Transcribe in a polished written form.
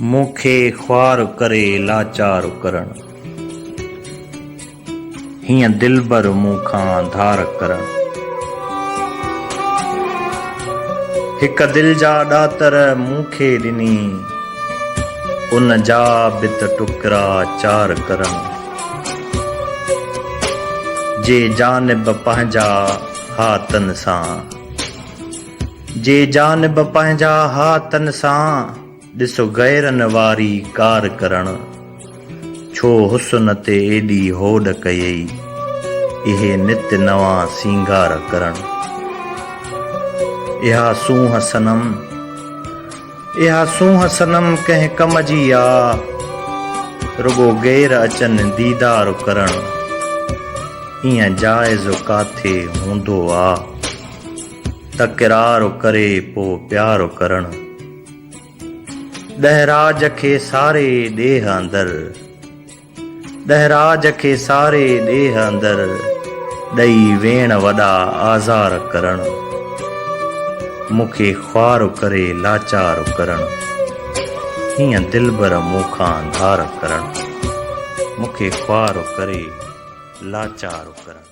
मूंखे ख्वार करे लाचार करण, हीअं दिलबर मूंखां धार करण। हिक दिल जा ॾातर मूंखे ॾिनी, उन जा बि त टुकरा चार करण। जे जानिब पंहिंजा हाथनि सां, जे जानिब पंहिंजा हाथनि सां ॾिसो गैरनि वारी कार करण। छो हुस्न ते एॾी होॾ कयई, इहे नित नवां सींगार करण। इहा सूंह सनम, इहा सूंह सनम कंहिं कम जी आ, रुगो गैर अचनि दीदार करण। ईअं जाइज़ काथे हूंदो आ, तकरार करे पोइ प्यार करण। ॾहराज खे सारे ॾेह अंदर, ॾहराज खे सारे ॾेह अंदर ॾेई वेण वॾा आज़ार करण। मूंखे ख्वार करे लाचार करण, हीअं दिलबर मूंखां धार करण। मूंखे ख्वार करे लाचार करण।